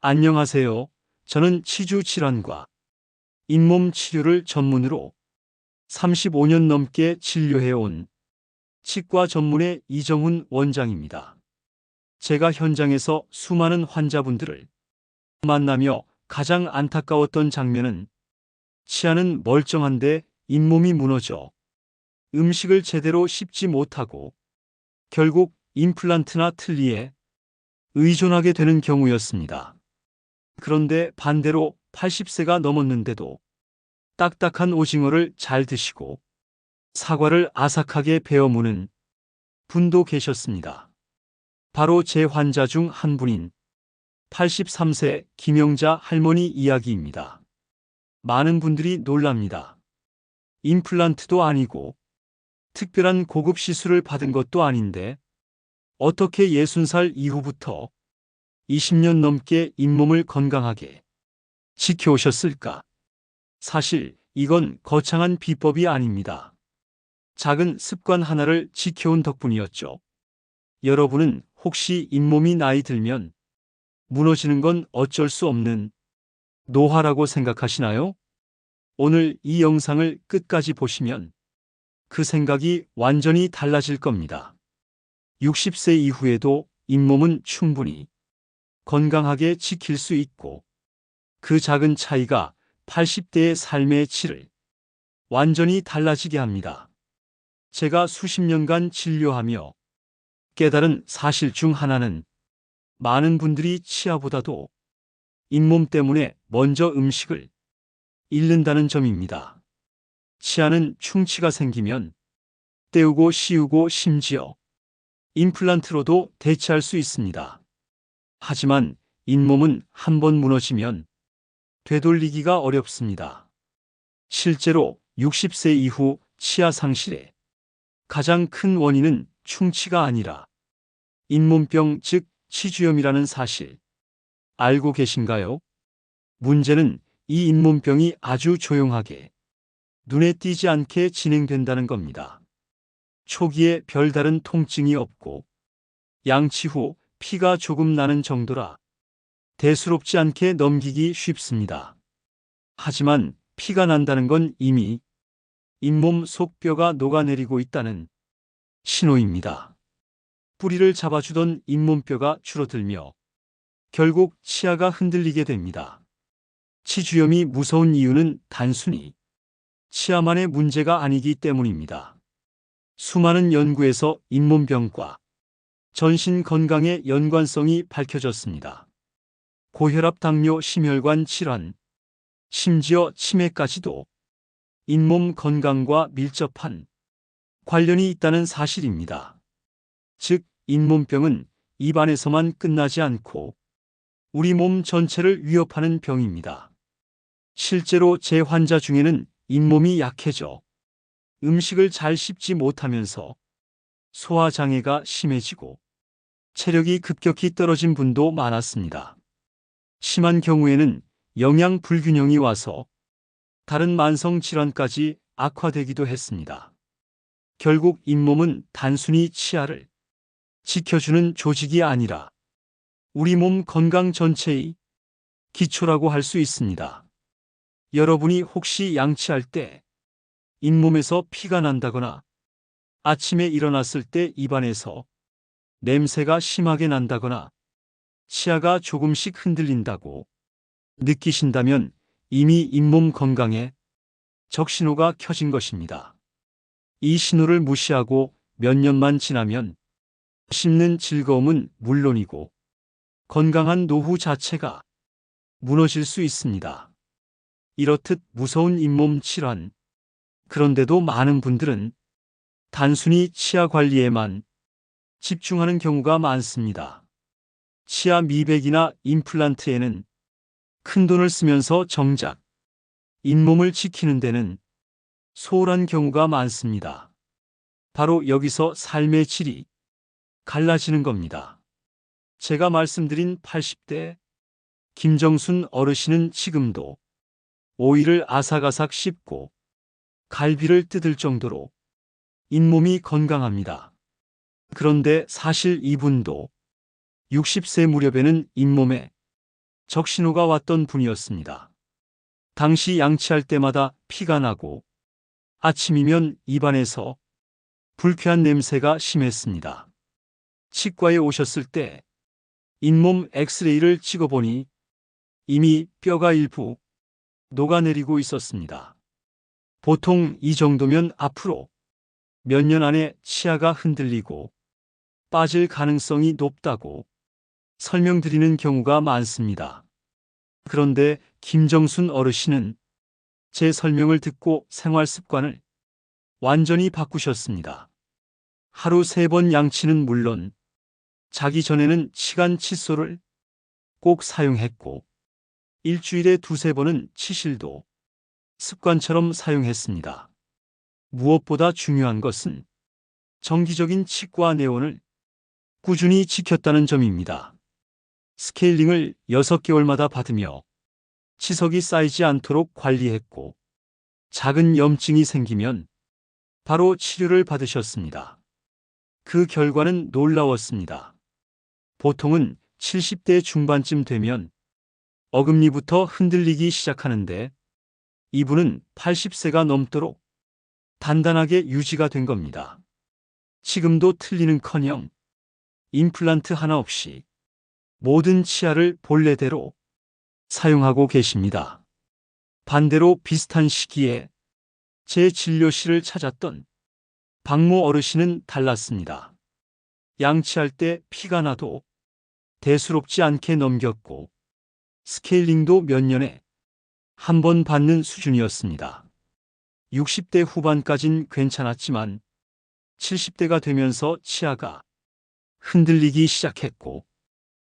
안녕하세요. 저는 치주 질환과 잇몸 치료를 전문으로 35년 넘게 진료해온 치과 전문의 이정훈 원장입니다. 제가 현장에서 수많은 환자분들을 만나며 가장 안타까웠던 장면은 치아는 멀쩡한데 잇몸이 무너져 음식을 제대로 씹지 못하고 결국 임플란트나 틀니에 의존하게 되는 경우였습니다. 그런데 반대로 80세가 넘었는데도 딱딱한 오징어를 잘 드시고 사과를 아삭하게 베어 무는 분도 계셨습니다. 바로 제 환자 중 한 분인 83세 김영자 할머니 이야기입니다. 많은 분들이 놀랍니다. 임플란트도 아니고 특별한 고급 시술을 받은 것도 아닌데 어떻게 60살 이후부터 20년 넘게 잇몸을 건강하게 지켜오셨을까? 사실 이건 거창한 비법이 아닙니다. 작은 습관 하나를 지켜온 덕분이었죠. 여러분은 혹시 잇몸이 나이 들면 무너지는 건 어쩔 수 없는 노화라고 생각하시나요? 오늘 이 영상을 끝까지 보시면 그 생각이 완전히 달라질 겁니다. 60세 이후에도 잇몸은 충분히 건강하게 지킬 수 있고 그 작은 차이가 80대의 삶의 질을 완전히 달라지게 합니다. 제가 수십 년간 진료하며 깨달은 사실 중 하나는 많은 분들이 치아보다도 잇몸 때문에 먼저 음식을 잃는다는 점입니다. 치아는 충치가 생기면 떼우고 씌우고 심지어 임플란트로도 대체할 수 있습니다. 하지만 잇몸은 한번 무너지면 되돌리기가 어렵습니다. 실제로 60세 이후 치아 상실의 가장 큰 원인은 충치가 아니라 잇몸병 즉 치주염이라는 사실 알고 계신가요? 문제는 이 잇몸병이 아주 조용하게 눈에 띄지 않게 진행된다는 겁니다. 초기에 별다른 통증이 없고 양치 후 피가 조금 나는 정도라 대수롭지 않게 넘기기 쉽습니다. 하지만 피가 난다는 건 이미 잇몸 속뼈가 녹아내리고 있다는 신호입니다. 뿌리를 잡아주던 잇몸뼈가 줄어들며 결국 치아가 흔들리게 됩니다. 치주염이 무서운 이유는 단순히 치아만의 문제가 아니기 때문입니다. 수많은 연구에서 잇몸병과 전신 건강의 연관성이 밝혀졌습니다. 고혈압, 당뇨, 심혈관 질환, 심지어 치매까지도 잇몸 건강과 밀접한 관련이 있다는 사실입니다. 즉, 잇몸병은 입안에서만 끝나지 않고 우리 몸 전체를 위협하는 병입니다. 실제로 제 환자 중에는 잇몸이 약해져 음식을 잘 씹지 못하면서 소화장애가 심해지고 체력이 급격히 떨어진 분도 많았습니다. 심한 경우에는 영양 불균형이 와서 다른 만성 질환까지 악화되기도 했습니다. 결국 잇몸은 단순히 치아를 지켜주는 조직이 아니라 우리 몸 건강 전체의 기초라고 할 수 있습니다. 여러분이 혹시 양치할 때 잇몸에서 피가 난다거나 아침에 일어났을 때 입안에서 냄새가 심하게 난다거나 치아가 조금씩 흔들린다고 느끼신다면 이미 잇몸 건강에 적신호가 켜진 것입니다. 이 신호를 무시하고 몇 년만 지나면 씹는 즐거움은 물론이고 건강한 노후 자체가 무너질 수 있습니다. 이렇듯 무서운 잇몸 질환. 그런데도 많은 분들은 단순히 치아 관리에만 집중하는 경우가 많습니다. 치아 미백이나 임플란트에는 큰돈을 쓰면서 정작 잇몸을 지키는 데는 소홀한 경우가 많습니다. 바로 여기서 삶의 질이 갈라지는 겁니다. 제가 말씀드린 80대 김정순 어르신은 지금도 오이를 아삭아삭 씹고 갈비를 뜯을 정도로 잇몸이 건강합니다. 그런데 사실 이분도 60세 무렵에는 잇몸에 적신호가 왔던 분이었습니다. 당시 양치할 때마다 피가 나고 아침이면 입안에서 불쾌한 냄새가 심했습니다. 치과에 오셨을 때 잇몸 엑스레이를 찍어보니 이미 뼈가 일부 녹아내리고 있었습니다. 보통 이 정도면 앞으로 몇 년 안에 치아가 흔들리고 빠질 가능성이 높다고 설명드리는 경우가 많습니다. 그런데 김정순 어르신은 제 설명을 듣고 생활 습관을 완전히 바꾸셨습니다. 하루 3번 양치는 물론 자기 전에는 치간 칫솔을 꼭 사용했고 일주일에 2~3번은 치실도 습관처럼 사용했습니다. 무엇보다 중요한 것은 정기적인 치과 내원을 꾸준히 지켰다는 점입니다. 스케일링을 6개월마다 받으며 치석이 쌓이지 않도록 관리했고 작은 염증이 생기면 바로 치료를 받으셨습니다. 그 결과는 놀라웠습니다. 보통은 70대 중반쯤 되면 어금니부터 흔들리기 시작하는데 이분은 80세가 넘도록 단단하게 유지가 된 겁니다. 지금도 틀리는커녕 임플란트 하나 없이 모든 치아를 본래대로 사용하고 계십니다. 반대로 비슷한 시기에 제 진료실을 찾았던 박모 어르신은 달랐습니다. 양치할 때 피가 나도 대수롭지 않게 넘겼고 스케일링도 몇 년에 한 번 받는 수준이었습니다. 60대 후반까진 괜찮았지만 70대가 되면서 치아가 흔들리기 시작했고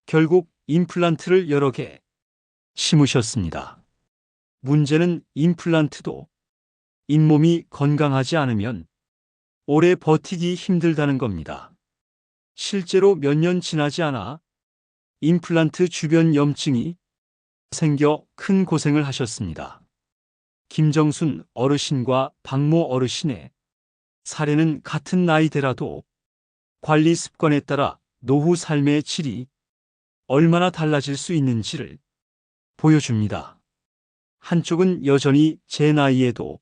결국 임플란트를 여러 개 심으셨습니다. 문제는 임플란트도 잇몸이 건강하지 않으면 오래 버티기 힘들다는 겁니다. 실제로 몇 년 지나지 않아 임플란트 주변 염증이 생겨 큰 고생을 하셨습니다. 김정순 어르신과 박모 어르신의 사례는 같은 나이대라도 관리 습관에 따라 노후 삶의 질이 얼마나 달라질 수 있는지를 보여줍니다. 한쪽은 여전히 제 나이에도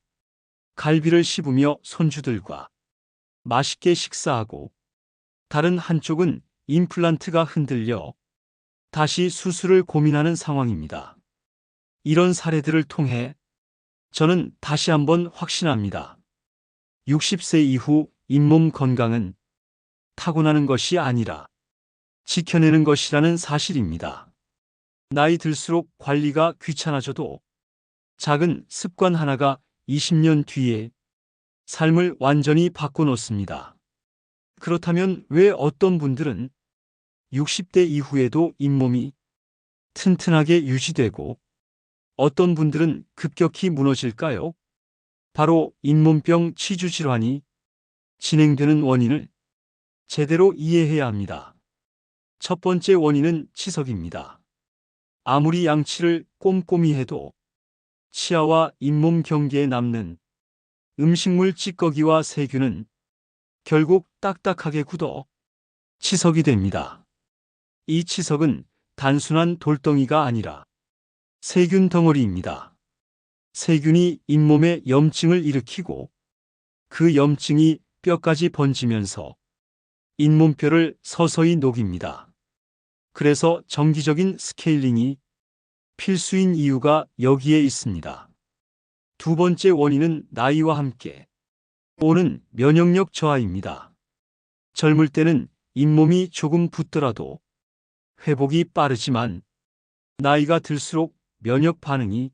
갈비를 씹으며 손주들과 맛있게 식사하고 다른 한쪽은 임플란트가 흔들려 다시 수술을 고민하는 상황입니다. 이런 사례들을 통해 저는 다시 한번 확신합니다. 60세 이후 잇몸 건강은 타고나는 것이 아니라 지켜내는 것이라는 사실입니다. 나이 들수록 관리가 귀찮아져도 작은 습관 하나가 20년 뒤에 삶을 완전히 바꿔놓습니다. 그렇다면 왜 어떤 분들은 60대 이후에도 잇몸이 튼튼하게 유지되고 어떤 분들은 급격히 무너질까요? 바로 잇몸병 치주 질환이 진행되는 원인을 제대로 이해해야 합니다. 첫 번째 원인은 치석입니다. 아무리 양치를 꼼꼼히 해도 치아와 잇몸 경계에 남는 음식물 찌꺼기와 세균은 결국 딱딱하게 굳어 치석이 됩니다. 이 치석은 단순한 돌덩이가 아니라 세균 덩어리입니다. 세균이 잇몸에 염증을 일으키고 그 염증이 뼈까지 번지면서 잇몸뼈를 서서히 녹입니다. 그래서 정기적인 스케일링이 필수인 이유가 여기에 있습니다. 두 번째 원인은 나이와 함께 오는 면역력 저하입니다. 젊을 때는 잇몸이 조금 붓더라도 회복이 빠르지만 나이가 들수록 면역 반응이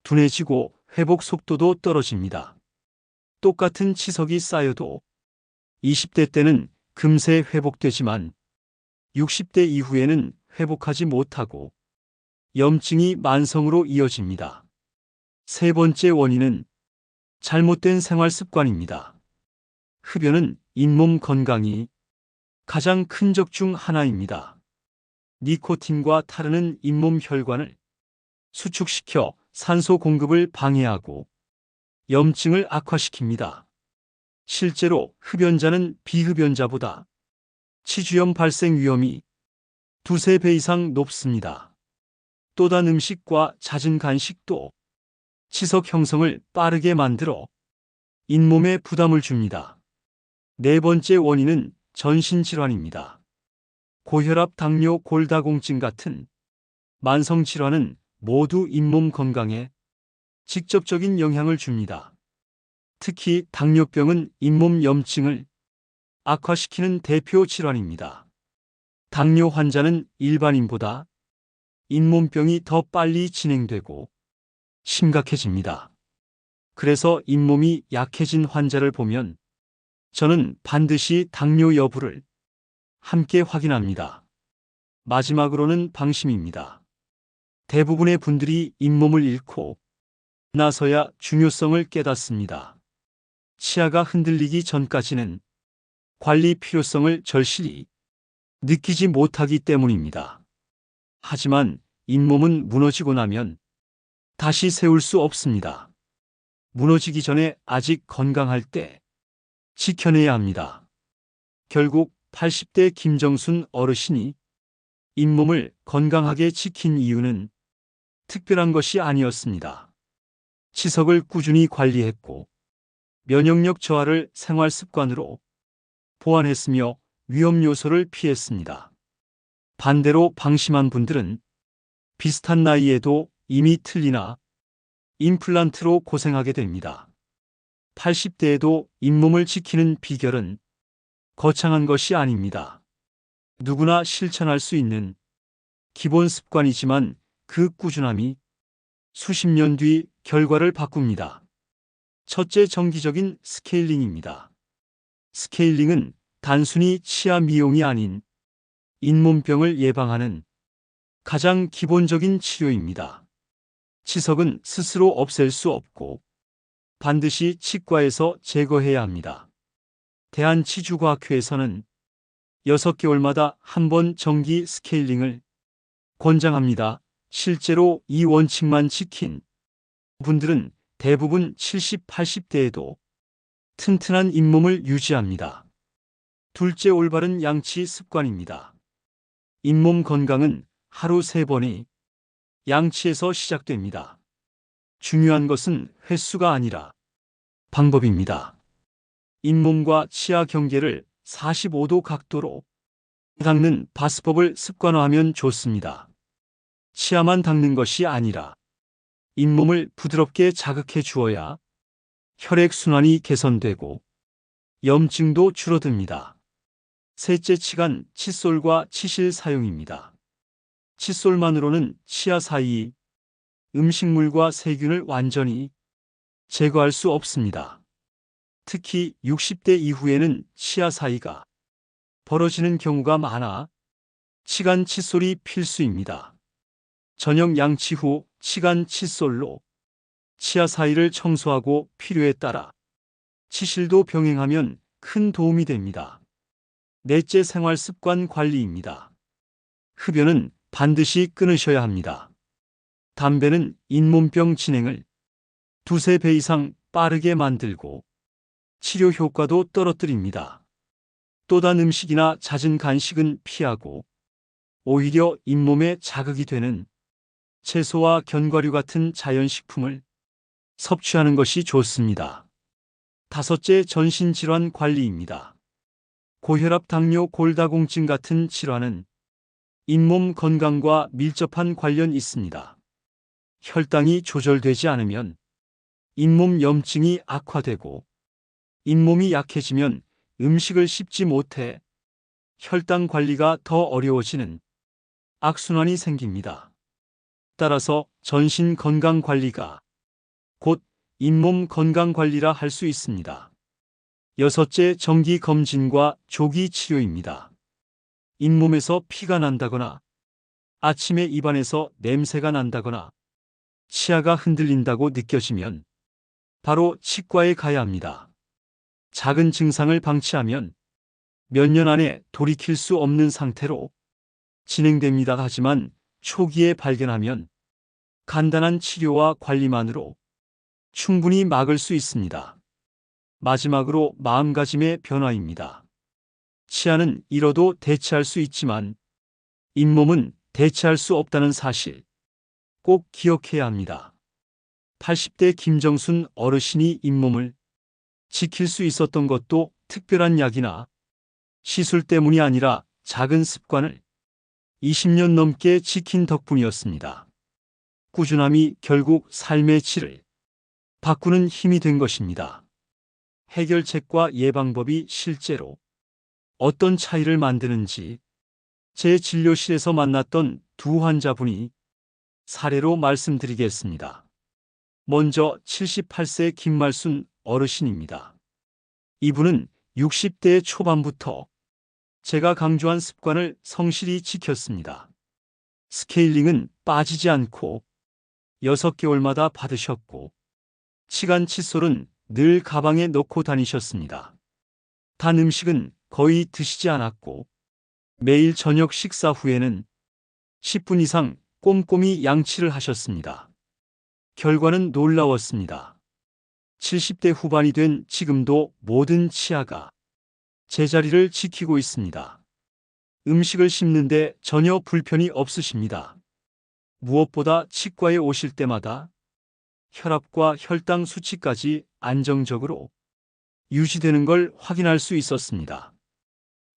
둔해지고 회복 속도도 떨어집니다. 똑같은 치석이 쌓여도 20대 때는 금세 회복되지만 60대 이후에는 회복하지 못하고 염증이 만성으로 이어집니다. 세 번째 원인은 잘못된 생활 습관입니다. 흡연은 잇몸 건강이 가장 큰 적 중 하나입니다. 니코틴과 타르는 잇몸 혈관을 수축시켜 산소 공급을 방해하고 염증을 악화시킵니다. 실제로 흡연자는 비흡연자보다 치주염 발생 위험이 2~3배 이상 높습니다. 또 단 음식과 잦은 간식도 치석 형성을 빠르게 만들어 잇몸에 부담을 줍니다. 네 번째 원인은 전신질환입니다. 고혈압, 당뇨, 골다공증 같은 만성질환은 모두 잇몸 건강에 직접적인 영향을 줍니다. 특히 당뇨병은 잇몸 염증을 악화시키는 대표 질환입니다. 당뇨 환자는 일반인보다 잇몸병이 더 빨리 진행되고 심각해집니다. 그래서 잇몸이 약해진 환자를 보면 저는 반드시 당뇨 여부를 함께 확인합니다. 마지막으로는 방심입니다. 대부분의 분들이 잇몸을 잃고 나서야 중요성을 깨닫습니다. 치아가 흔들리기 전까지는 관리 필요성을 절실히 느끼지 못하기 때문입니다. 하지만 잇몸은 무너지고 나면 다시 세울 수 없습니다. 무너지기 전에 아직 건강할 때 지켜내야 합니다. 결국 80대 김정순 어르신이 잇몸을 건강하게 지킨 이유는 특별한 것이 아니었습니다. 치석을 꾸준히 관리했고 면역력 저하를 생활 습관으로 보완했으며 위험 요소를 피했습니다. 반대로 방심한 분들은 비슷한 나이에도 이미 틀니나 임플란트로 고생하게 됩니다. 80대에도 잇몸을 지키는 비결은 거창한 것이 아닙니다. 누구나 실천할 수 있는 기본 습관이지만 그 꾸준함이 수십 년 뒤 결과를 바꿉니다. 첫째, 정기적인 스케일링입니다. 스케일링은 단순히 치아 미용이 아닌 잇몸병을 예방하는 가장 기본적인 치료입니다. 치석은 스스로 없앨 수 없고 반드시 치과에서 제거해야 합니다. 대한치주과학회에서는 6개월마다 한 번 정기 스케일링을 권장합니다. 실제로 이 원칙만 지킨 분들은 대부분 70, 80대에도 튼튼한 잇몸을 유지합니다. 둘째, 올바른 양치 습관입니다. 잇몸 건강은 하루 3번의 양치에서 시작됩니다. 중요한 것은 횟수가 아니라 방법입니다. 잇몸과 치아 경계를 45도 각도로 닦는 바스법을 습관화하면 좋습니다. 치아만 닦는 것이 아니라 잇몸을 부드럽게 자극해 주어야 혈액순환이 개선되고 염증도 줄어듭니다. 셋째, 치간, 칫솔과 치실 사용입니다. 칫솔만으로는 치아 사이 음식물과 세균을 완전히 제거할 수 없습니다. 특히 60대 이후에는 치아 사이가 벌어지는 경우가 많아 치간 칫솔이 필수입니다. 저녁 양치 후 치간 칫솔로 치아 사이를 청소하고 필요에 따라 치실도 병행하면 큰 도움이 됩니다. 넷째, 생활 습관 관리입니다. 흡연은 반드시 끊으셔야 합니다. 담배는 잇몸병 진행을 2~3배 이상 빠르게 만들고 치료 효과도 떨어뜨립니다. 또 단 음식이나 잦은 간식은 피하고 오히려 잇몸에 자극이 되는 채소와 견과류 같은 자연식품을 섭취하는 것이 좋습니다. 다섯째, 전신질환 관리입니다. 고혈압, 당뇨, 골다공증 같은 질환은 잇몸 건강과 밀접한 관련이 있습니다. 혈당이 조절되지 않으면 잇몸 염증이 악화되고 잇몸이 약해지면 음식을 씹지 못해 혈당 관리가 더 어려워지는 악순환이 생깁니다. 따라서 전신 건강 관리가 곧 잇몸 건강 관리라 할 수 있습니다. 여섯째, 정기 검진과 조기 치료입니다. 잇몸에서 피가 난다거나 아침에 입안에서 냄새가 난다거나 치아가 흔들린다고 느껴지면 바로 치과에 가야 합니다. 작은 증상을 방치하면 몇 년 안에 돌이킬 수 없는 상태로 진행됩니다. 하지만 초기에 발견하면 간단한 치료와 관리만으로 충분히 막을 수 있습니다. 마지막으로 마음가짐의 변화입니다. 치아는 잃어도 대체할 수 있지만 잇몸은 대체할 수 없다는 사실 꼭 기억해야 합니다. 80대 김정순 어르신이 잇몸을 지킬 수 있었던 것도 특별한 약이나 시술 때문이 아니라 작은 습관을 20년 넘게 지킨 덕분이었습니다. 꾸준함이 결국 삶의 질을 바꾸는 힘이 된 것입니다. 해결책과 예방법이 실제로 어떤 차이를 만드는지 제 진료실에서 만났던 두 환자분이 사례로 말씀드리겠습니다. 먼저 78세 김말순 어르신입니다. 이분은 60대 초반부터 제가 강조한 습관을 성실히 지켰습니다. 스케일링은 빠지지 않고 6개월마다 받으셨고, 치간 칫솔은 늘 가방에 넣고 다니셨습니다. 단 음식은 거의 드시지 않았고, 매일 저녁 식사 후에는 10분 이상 꼼꼼히 양치를 하셨습니다. 결과는 놀라웠습니다. 70대 후반이 된 지금도 모든 치아가 제자리를 지키고 있습니다. 음식을 씹는데 전혀 불편이 없으십니다. 무엇보다 치과에 오실 때마다 혈압과 혈당 수치까지 안정적으로 유지되는 걸 확인할 수 있었습니다.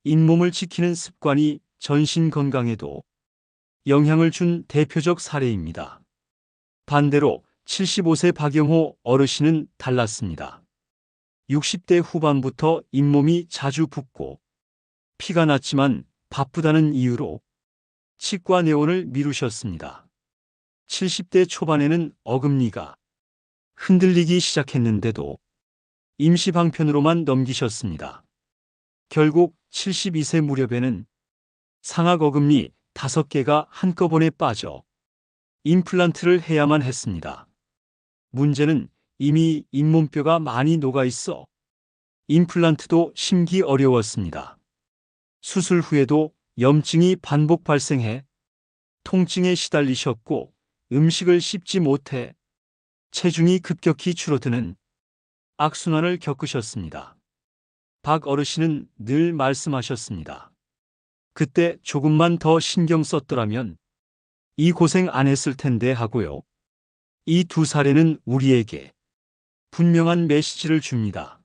잇몸을 지키는 습관이 전신 건강에도 영향을 준 대표적 사례입니다. 반대로 75세 박영호 어르신은 달랐습니다. 60대 후반부터 잇몸이 자주 붓고 피가 났지만 바쁘다는 이유로 치과 내원을 미루셨습니다. 70대 초반에는 어금니가 흔들리기 시작했는데도 임시방편으로만 넘기셨습니다. 결국 72세 무렵에는 상악 어금니 5개가 한꺼번에 빠져 임플란트를 해야만 했습니다. 문제는 이미 잇몸뼈가 많이 녹아 있어 임플란트도 심기 어려웠습니다. 수술 후에도 염증이 반복 발생해 통증에 시달리셨고, 음식을 씹지 못해 체중이 급격히 줄어드는 악순환을 겪으셨습니다. 박 어르신은 늘 말씀하셨습니다. 그때 조금만 더 신경 썼더라면 이 고생 안 했을 텐데 하고요. 이 두 사례는 우리에게 분명한 메시지를 줍니다.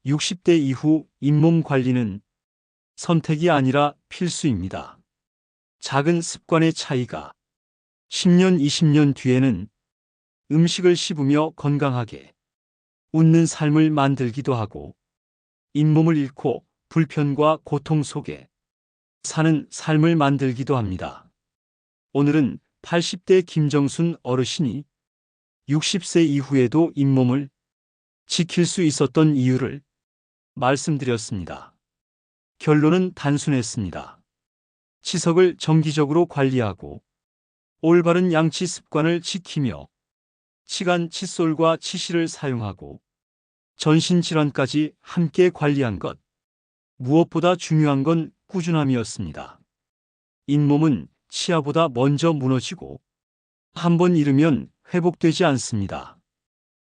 60대 이후 잇몸 관리는 선택이 아니라 필수입니다. 작은 습관의 차이가 10년, 20년 뒤에는 음식을 씹으며 건강하게 웃는 삶을 만들기도 하고, 잇몸을 잃고 불편과 고통 속에 사는 삶을 만들기도 합니다. 오늘은 80대 김정순 어르신이 60세 이후에도 잇몸을 지킬 수 있었던 이유를 말씀드렸습니다. 결론은 단순했습니다. 치석을 정기적으로 관리하고 올바른 양치 습관을 지키며 치간 칫솔과 치실을 사용하고 전신질환까지 함께 관리한 것. 무엇보다 중요한 건 꾸준함이었습니다. 잇몸은 치아보다 먼저 무너지고 한번 잃으면 회복되지 않습니다.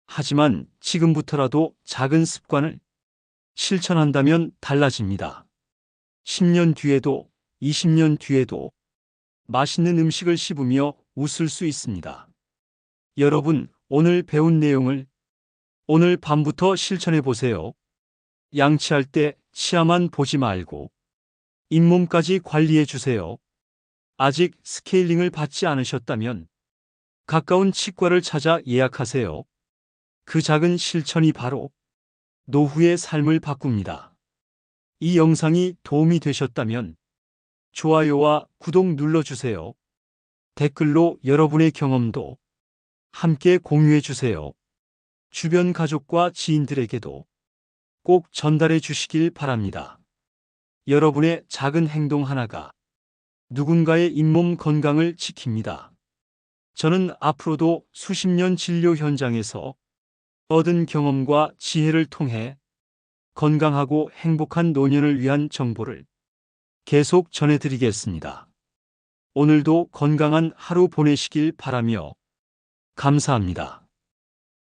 하지만 지금부터라도 작은 습관을 실천한다면 달라집니다. 10년 뒤에도 20년 뒤에도 맛있는 음식을 씹으며 웃을 수 있습니다. 여러분, 오늘 배운 내용을 오늘 밤부터 실천해 보세요. 양치할 때 치아만 보지 말고 잇몸까지 관리해 주세요. 아직 스케일링을 받지 않으셨다면 가까운 치과를 찾아 예약하세요. 그 작은 실천이 바로 노후의 삶을 바꿉니다. 이 영상이 도움이 되셨다면 좋아요와 구독 눌러주세요. 댓글로 여러분의 경험도 함께 공유해 주세요. 주변 가족과 지인들에게도 꼭 전달해 주시길 바랍니다. 여러분의 작은 행동 하나가 누군가의 잇몸 건강을 지킵니다. 저는 앞으로도 수십 년 진료 현장에서 얻은 경험과 지혜를 통해 건강하고 행복한 노년을 위한 정보를 계속 전해드리겠습니다. 오늘도 건강한 하루 보내시길 바라며 감사합니다.